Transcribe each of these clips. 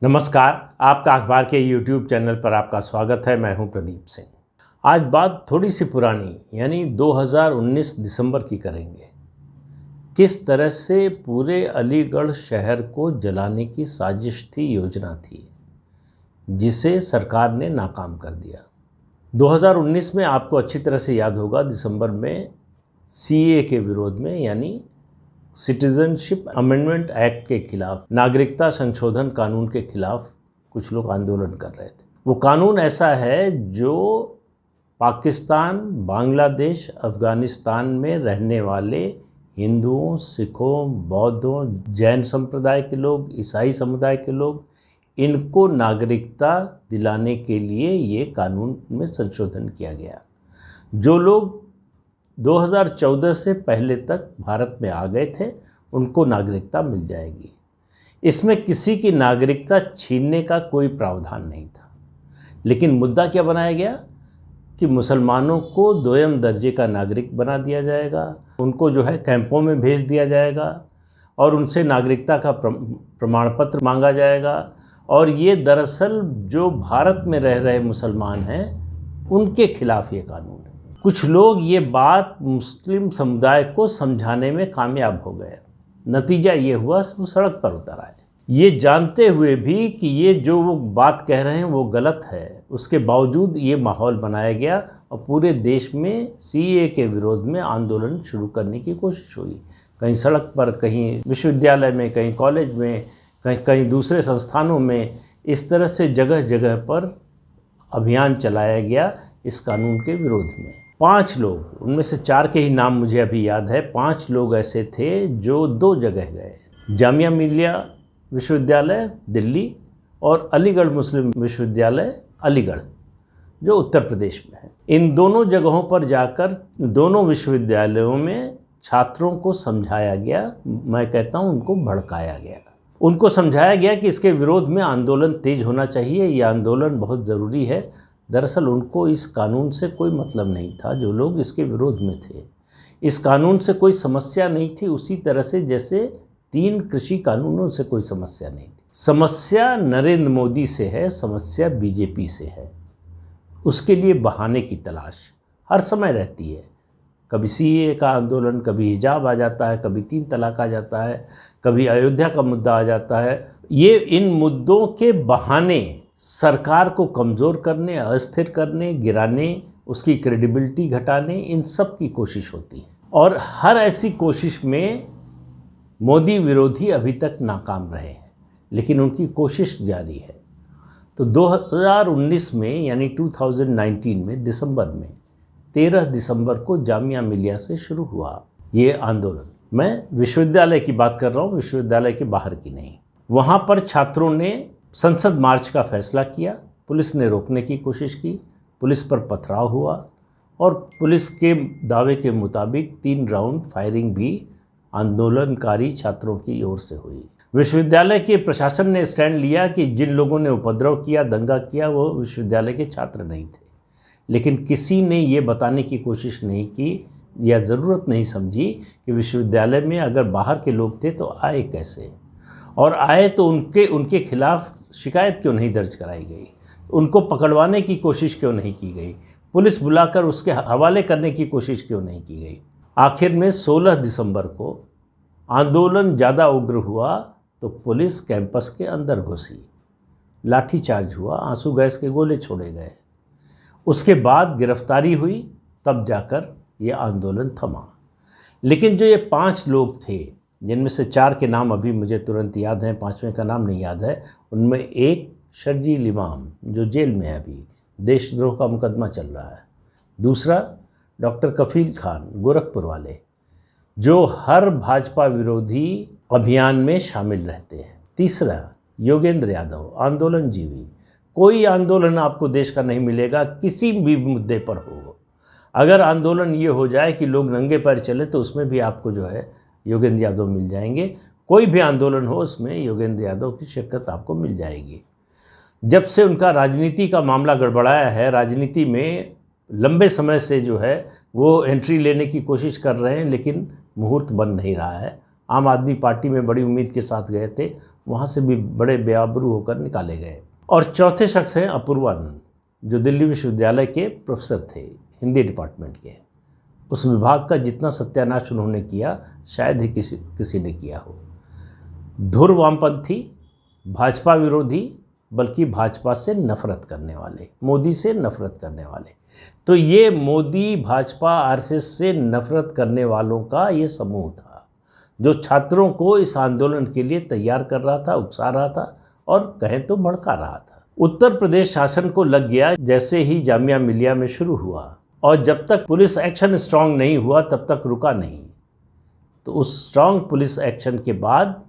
नमस्कार। आपका अखबार के YouTube चैनल पर आपका स्वागत है। मैं हूं प्रदीप सिंह। आज बात थोड़ी सी पुरानी यानी 2019 दिसंबर की करेंगे। किस तरह से पूरे अलीगढ़ शहर को जलाने की साजिश थी, योजना थी, जिसे सरकार ने नाकाम कर दिया। 2019 में आपको अच्छी तरह से याद होगा, दिसंबर में CAA के विरोध में यानी सिटीजनशिप अमेंडमेंट एक्ट के खिलाफ, नागरिकता संशोधन कानून के खिलाफ कुछ लोग आंदोलन कर रहे थे। वो कानून ऐसा है जो पाकिस्तान, बांग्लादेश, अफगानिस्तान में रहने वाले हिंदुओं, सिखों, बौद्धों, जैन संप्रदाय के लोग, ईसाई समुदाय के लोग, इनको नागरिकता दिलाने के लिए ये कानून में संशोधन किया गया। जो लोग 2014 से पहले तक भारत में आ गए थे, उनको नागरिकता मिल जाएगी। इसमें किसी की नागरिकता छीनने का कोई प्रावधान नहीं था। लेकिन मुद्दा क्या बनाया गया कि मुसलमानों को दोयम दर्जे का नागरिक बना दिया जाएगा, उनको कैंपों में भेज दिया जाएगा और उनसे नागरिकता का प्रमाण पत्र मांगा जाएगा। और ये दरअसल जो भारत में रह रहे मुसलमान हैं, उनके खिलाफ ये कानून है। कुछ लोग ये बात मुस्लिम समुदाय को समझाने में कामयाब हो गए। नतीजा ये हुआ वो सड़क पर उतर आए, ये जानते हुए भी कि ये जो वो बात कह रहे हैं वो गलत है। उसके बावजूद ये माहौल बनाया गया और पूरे देश में CAA के विरोध में आंदोलन शुरू करने की कोशिश हुई। कहीं सड़क पर, कहीं विश्वविद्यालय में, कहीं कॉलेज में, कहीं दूसरे संस्थानों में। इस तरह से जगह जगह पर अभियान चलाया गया इस कानून के विरोध में। 5 लोग, उनमें से 4 के ही नाम मुझे अभी याद है। 5 लोग ऐसे थे जो 2 जगह गए, जामिया मिलिया विश्वविद्यालय दिल्ली और अलीगढ़ मुस्लिम विश्वविद्यालय अलीगढ़, जो उत्तर प्रदेश में है। इन दोनों जगहों पर जाकर दोनों विश्वविद्यालयों में छात्रों को समझाया गया, मैं कहता हूँ उनको भड़काया गया। उनको समझाया गया कि इसके विरोध में आंदोलन तेज होना चाहिए, ये आंदोलन बहुत ज़रूरी है। दरअसल उनको इस कानून से कोई मतलब नहीं था, जो लोग इसके विरोध में थे। इस कानून से कोई समस्या नहीं थी, उसी तरह से जैसे 3 कृषि कानूनों से कोई समस्या नहीं थी। समस्या नरेंद्र मोदी से है, समस्या BJP से है। उसके लिए बहाने की तलाश हर समय रहती है। कभी CAA का आंदोलन, कभी हिजाब आ जाता है, कभी 3 तलाक आ जाता है, कभी अयोध्या का मुद्दा आ जाता है। ये इन मुद्दों के बहाने सरकार को कमज़ोर करने, अस्थिर करने, गिराने, उसकी क्रेडिबिलिटी घटाने, इन सब की कोशिश होती है। और हर ऐसी कोशिश में मोदी विरोधी अभी तक नाकाम रहे हैं, लेकिन उनकी कोशिश जारी है। तो 2019 में यानी 2019 में दिसंबर में 13 दिसंबर को जामिया मिलिया से शुरू हुआ ये आंदोलन। मैं विश्वविद्यालय की बात कर रहा हूँ, विश्वविद्यालय के बाहर की नहीं। वहाँ पर छात्रों ने संसद मार्च का फैसला किया। पुलिस ने रोकने की कोशिश की, पुलिस पर पथराव हुआ और पुलिस के दावे के मुताबिक 3 राउंड फायरिंग भी आंदोलनकारी छात्रों की ओर से हुई। विश्वविद्यालय के प्रशासन ने स्टैंड लिया कि जिन लोगों ने उपद्रव किया, दंगा किया, वो विश्वविद्यालय के छात्र नहीं थे। लेकिन किसी ने ये बताने की कोशिश नहीं की या ज़रूरत नहीं समझी कि विश्वविद्यालय में अगर बाहर के लोग थे तो आए कैसे, और आए तो उनके खिलाफ शिकायत क्यों नहीं दर्ज कराई गई, उनको पकड़वाने की कोशिश क्यों नहीं की गई, पुलिस बुलाकर उसके हवाले करने की कोशिश क्यों नहीं की गई। आखिर में 16 दिसंबर को आंदोलन ज़्यादा उग्र हुआ तो पुलिस कैंपस के अंदर घुसी, लाठीचार्ज हुआ, आंसू गैस के गोले छोड़े गए। उसके बाद गिरफ्तारी हुई, तब जाकर ये आंदोलन थमा। लेकिन जो ये 5 लोग थे, जिनमें से 4 के नाम अभी मुझे तुरंत याद हैं, 5वें का नाम नहीं याद है। उनमें एक शर्जील इमाम, जो जेल में है, अभी देशद्रोह का मुकदमा चल रहा है। दूसरा डॉक्टर कफील खान, गोरखपुर वाले, जो हर भाजपा विरोधी अभियान में शामिल रहते हैं। तीसरा योगेंद्र यादव, आंदोलनजीवी। कोई आंदोलन आपको देश का नहीं मिलेगा, किसी भी मुद्दे पर हो। अगर आंदोलन ये हो जाए कि लोग नंगे पैर चले, तो उसमें भी आपको योगेंद्र यादव मिल जाएंगे। कोई भी आंदोलन हो, उसमें योगेंद्र यादव की शिरकत आपको मिल जाएगी। जब से उनका राजनीति का मामला गड़बड़ाया है, राजनीति में लंबे समय से वो एंट्री लेने की कोशिश कर रहे हैं, लेकिन मुहूर्त बन नहीं रहा है। आम आदमी पार्टी में बड़ी उम्मीद के साथ गए थे, वहाँ से भी बड़े बेआबरू होकर निकाले गए। और चौथे शख्स हैं अपूर्वानंद, जो दिल्ली विश्वविद्यालय के प्रोफेसर थे, हिंदी डिपार्टमेंट के। उस विभाग का जितना सत्यानाश उन्होंने किया शायद ही किसी ने किया हो। धुर वामपंथी, भाजपा विरोधी, बल्कि भाजपा से नफरत करने वाले, मोदी से नफरत करने वाले। तो ये मोदी, भाजपा, आरएसएस से नफरत करने वालों का ये समूह था, जो छात्रों को इस आंदोलन के लिए तैयार कर रहा था, उकसा रहा था और कहें तो भड़का रहा था। उत्तर प्रदेश शासन को लग गया जैसे ही जामिया मिलिया में शुरू हुआ, और जब तक पुलिस एक्शन स्ट्रांग नहीं हुआ तब तक रुका नहीं। तो उस स्ट्रांग पुलिस एक्शन के बाद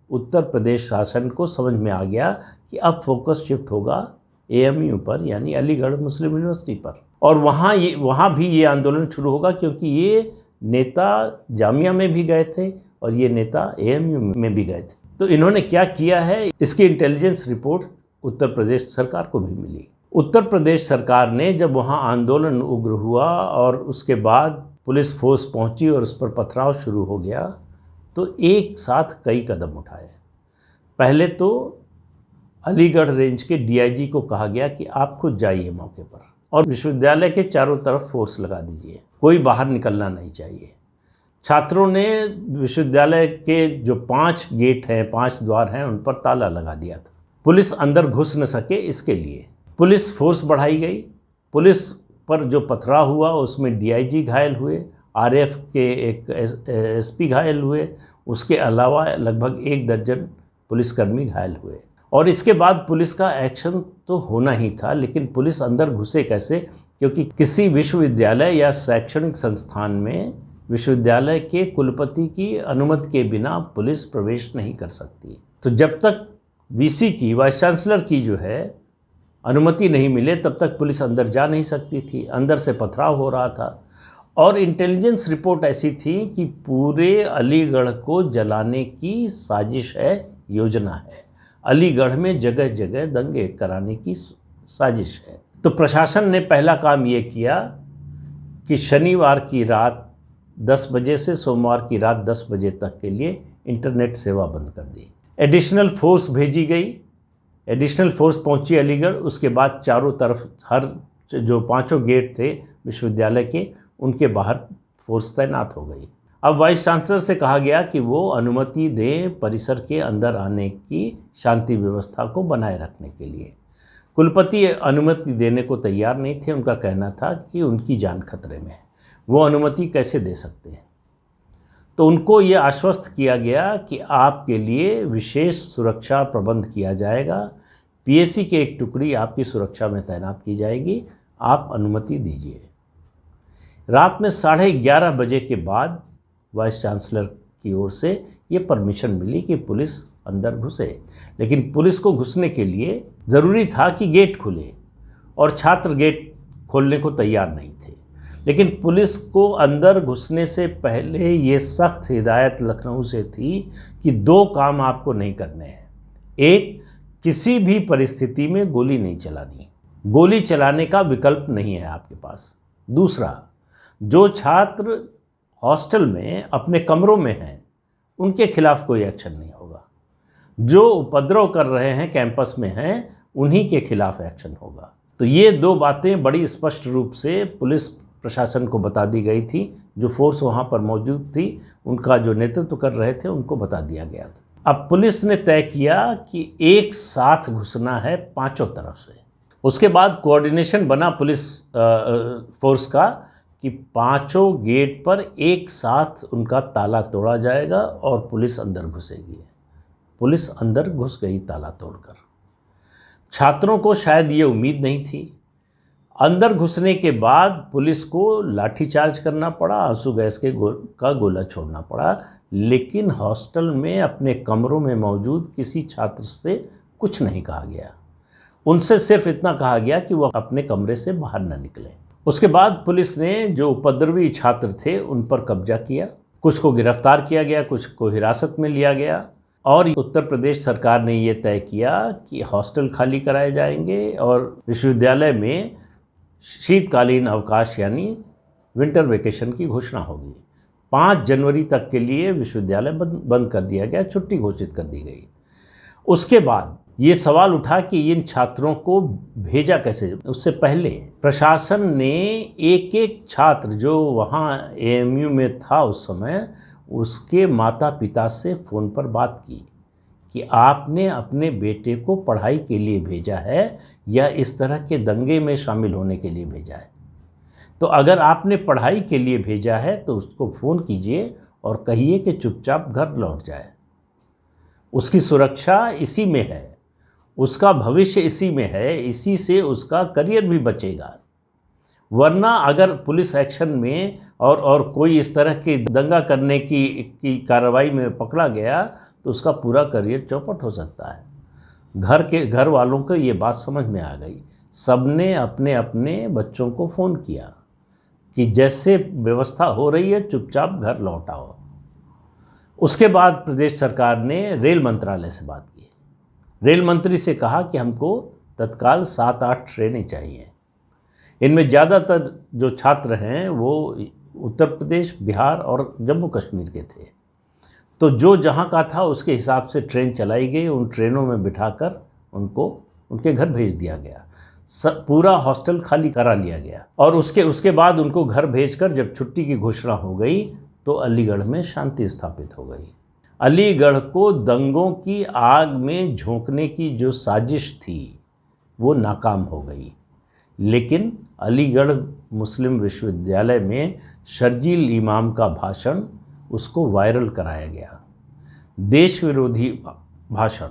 उत्तर प्रदेश शासन को समझ में आ गया कि अब फोकस शिफ्ट होगा एएमयू पर, यानी अलीगढ़ मुस्लिम यूनिवर्सिटी पर, और वहाँ भी ये आंदोलन शुरू होगा, क्योंकि ये नेता जामिया में भी गए थे और ये नेता एएमयू में भी गए थे। तो इन्होंने क्या किया है, इसकी इंटेलिजेंस रिपोर्ट उत्तर प्रदेश सरकार को भी मिली। उत्तर प्रदेश सरकार ने जब वहाँ आंदोलन उग्र हुआ और उसके बाद पुलिस फोर्स पहुँची और उस पर पथराव शुरू हो गया, तो एक साथ कई कदम उठाए। पहले तो अलीगढ़ रेंज के डीआईजी को कहा गया कि आप खुद जाइए मौके पर और विश्वविद्यालय के चारों तरफ फोर्स लगा दीजिए, कोई बाहर निकलना नहीं चाहिए। छात्रों ने विश्वविद्यालय के जो 5 गेट हैं, 5 द्वार हैं, उन पर ताला लगा दिया था, पुलिस अंदर घुस न सके इसके लिए। पुलिस फोर्स बढ़ाई गई। पुलिस पर जो पथराव हुआ उसमें डीआईजी घायल हुए, आरएफ के एक एसपी घायल हुए, उसके अलावा लगभग 1 दर्जन पुलिसकर्मी घायल हुए। और इसके बाद पुलिस का एक्शन तो होना ही था, लेकिन पुलिस अंदर घुसे कैसे, क्योंकि किसी विश्वविद्यालय या शैक्षणिक संस्थान में विश्वविद्यालय के कुलपति की अनुमति के बिना पुलिस प्रवेश नहीं कर सकती। तो जब तक वीसी की, वाइस चांसलर की जो है अनुमति नहीं मिले तब तक पुलिस अंदर जा नहीं सकती थी। अंदर से पथराव हो रहा था और इंटेलिजेंस रिपोर्ट ऐसी थी कि पूरे अलीगढ़ को जलाने की साजिश है, योजना है। अलीगढ़ में जगह जगह दंगे कराने की साजिश है। तो प्रशासन ने पहला काम ये किया कि शनिवार की रात 10 बजे से सोमवार की रात 10 बजे तक के लिए इंटरनेट सेवा बंद कर दी। एडिशनल फोर्स भेजी गई। एडिशनल फोर्स पहुंची अलीगढ़। उसके बाद चारों तरफ हर जो 5 गेट थे विश्वविद्यालय के, उनके बाहर फोर्स तैनात हो गई। अब वाइस चांसलर से कहा गया कि वो अनुमति दें परिसर के अंदर आने की, शांति व्यवस्था को बनाए रखने के लिए। कुलपति अनुमति देने को तैयार नहीं थे। उनका कहना था कि उनकी जान खतरे में है, वो अनुमति कैसे दे सकते हैं। तो उनको ये आश्वस्त किया गया कि आपके लिए विशेष सुरक्षा प्रबंध किया जाएगा, पीएसी के एक टुकड़ी आपकी सुरक्षा में तैनात की जाएगी, आप अनुमति दीजिए। रात में 11:30 बजे के बाद वाइस चांसलर की ओर से ये परमिशन मिली कि पुलिस अंदर घुसे। लेकिन पुलिस को घुसने के लिए ज़रूरी था कि गेट खुले, और छात्र गेट खोलने को तैयार नहीं थे। लेकिन पुलिस को अंदर घुसने से पहले ये सख्त हिदायत लखनऊ से थी कि 2 काम आपको नहीं करने हैं। एक, किसी भी परिस्थिति में गोली नहीं चलानी, गोली चलाने का विकल्प नहीं है आपके पास। दूसरा, जो छात्र हॉस्टल में अपने कमरों में हैं उनके खिलाफ कोई एक्शन नहीं होगा। जो उपद्रव कर रहे हैं, कैंपस में हैं, उन्हीं के खिलाफ एक्शन होगा। तो ये 2 बातें बड़ी स्पष्ट रूप से पुलिस प्रशासन को बता दी गई थी। जो फोर्स वहाँ पर मौजूद थी, उनका जो नेतृत्व कर रहे थे, उनको बता दिया गया था। अब पुलिस ने तय किया कि एक साथ घुसना है 5 तरफ से। उसके बाद कोऑर्डिनेशन बना पुलिस फोर्स का कि 5 गेट पर एक साथ उनका ताला तोड़ा जाएगा और पुलिस अंदर घुसेगी। पुलिस अंदर घुस गई ताला तोड़कर। छात्रों को शायद ये उम्मीद नहीं थी। अंदर घुसने के बाद पुलिस को लाठीचार्ज करना पड़ा, आंसू गैस का गोला छोड़ना पड़ा, लेकिन हॉस्टल में अपने कमरों में मौजूद किसी छात्र से कुछ नहीं कहा गया। उनसे सिर्फ इतना कहा गया कि वो अपने कमरे से बाहर न निकले। उसके बाद पुलिस ने जो उपद्रवी छात्र थे उन पर कब्जा किया। कुछ को गिरफ्तार किया गया, कुछ को हिरासत में लिया गया, और उत्तर प्रदेश सरकार ने ये तय किया कि हॉस्टल खाली कराए जाएंगे और विश्वविद्यालय में शीतकालीन अवकाश यानी विंटर वेकेशन की घोषणा होगी। 5 जनवरी तक के लिए विश्वविद्यालय बंद कर दिया गया, छुट्टी घोषित कर दी गई। उसके बाद ये सवाल उठा कि इन छात्रों को भेजा कैसे। उससे पहले प्रशासन ने एक एक छात्र जो वहाँ एएमयू में था उस समय, उसके माता पिता से फ़ोन पर बात की कि आपने अपने बेटे को पढ़ाई के लिए भेजा है या इस तरह के दंगे में शामिल होने के लिए भेजा है। तो अगर आपने पढ़ाई के लिए भेजा है तो उसको फ़ोन कीजिए और कहिए कि चुपचाप घर लौट जाए। उसकी सुरक्षा इसी में है, उसका भविष्य इसी में है, इसी से उसका करियर भी बचेगा। वरना अगर पुलिस एक्शन में और कोई इस तरह की दंगा करने की कार्रवाई में पकड़ा गया तो उसका पूरा करियर चौपट हो सकता है। घर वालों को ये बात समझ में आ गई। सबने अपने अपने बच्चों को फ़ोन किया कि जैसे व्यवस्था हो रही है चुपचाप घर लौट आओ। उसके बाद प्रदेश सरकार ने रेल मंत्रालय से बात की। रेल मंत्री से कहा कि हमको तत्काल 7-8 ट्रेनें चाहिए। इनमें ज़्यादातर जो छात्र हैं वो उत्तर प्रदेश, बिहार और जम्मू कश्मीर के थे। तो जो जहाँ का था उसके हिसाब से ट्रेन चलाई गई। उन ट्रेनों में बिठाकर उनको उनके घर भेज दिया गया। पूरा हॉस्टल खाली करा लिया गया और उसके बाद उनको घर भेजकर जब छुट्टी की घोषणा हो गई तो अलीगढ़ में शांति स्थापित हो गई। अलीगढ़ को दंगों की आग में झोंकने की जो साजिश थी वो नाकाम हो गई। लेकिन अलीगढ़ मुस्लिम विश्वविद्यालय में शर्जील इमाम का भाषण, उसको वायरल कराया गया। देश विरोधी भाषण,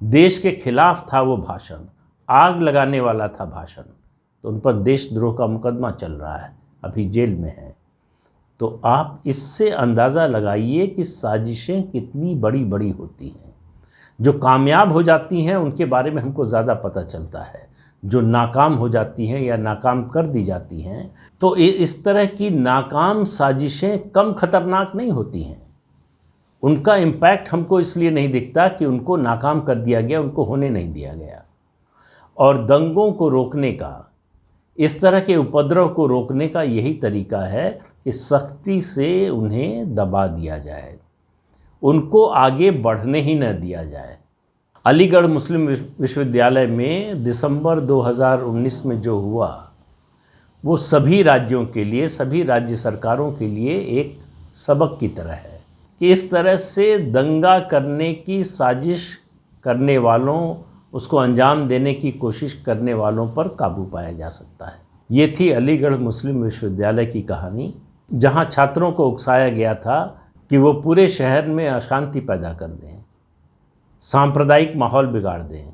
देश के खिलाफ था वो भाषण, आग लगाने वाला था भाषण। तो उन पर देशद्रोह का मुकदमा चल रहा है, अभी जेल में है। तो आप इससे अंदाज़ा लगाइए कि साजिशें कितनी बड़ी बड़ी होती हैं। जो कामयाब हो जाती हैं उनके बारे में हमको ज़्यादा पता चलता है, जो नाकाम हो जाती हैं या नाकाम कर दी जाती हैं तो इस तरह की नाकाम साजिशें कम खतरनाक नहीं होती हैं। उनका इम्पैक्ट हमको इसलिए नहीं दिखता कि उनको नाकाम कर दिया गया, उनको होने नहीं दिया गया। और दंगों को रोकने का, इस तरह के उपद्रव को रोकने का यही तरीका है कि सख्ती से उन्हें दबा दिया जाए, उनको आगे बढ़ने ही न दिया जाए। अलीगढ़ मुस्लिम विश्वविद्यालय में दिसंबर 2019 में जो हुआ वो सभी राज्यों के लिए, सभी राज्य सरकारों के लिए एक सबक की तरह है कि इस तरह से दंगा करने की साजिश करने वालों, उसको अंजाम देने की कोशिश करने वालों पर काबू पाया जा सकता है। ये थी अलीगढ़ मुस्लिम विश्वविद्यालय की कहानी, जहाँ छात्रों को उकसाया गया था कि वो पूरे शहर में अशांति पैदा कर दें, सांप्रदायिक माहौल बिगाड़ दें,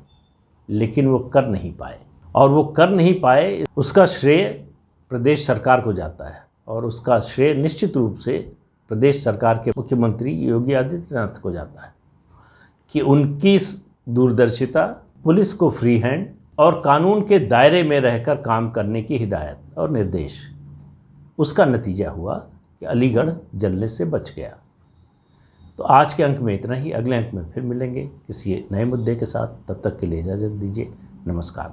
लेकिन वो कर नहीं पाए। और वो कर नहीं पाए उसका श्रेय प्रदेश सरकार को जाता है और उसका श्रेय निश्चित रूप से प्रदेश सरकार के मुख्यमंत्री योगी आदित्यनाथ को जाता है कि उनकी दूरदर्शिता, पुलिस को फ्री हैंड और कानून के दायरे में रहकर काम करने की हिदायत और निर्देश, उसका नतीजा हुआ कि अलीगढ़ जलने से बच गया। तो आज के अंक में इतना ही। अगले अंक में फिर मिलेंगे किसी नए मुद्दे के साथ। तब तक के लिए इजाज़त दीजिए। नमस्कार।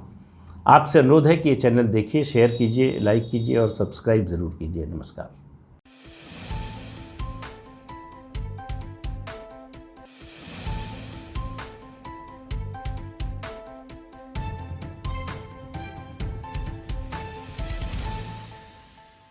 आपसे अनुरोध है कि ये चैनल देखिए, शेयर कीजिए, लाइक कीजिए और सब्सक्राइब ज़रूर कीजिए। नमस्कार।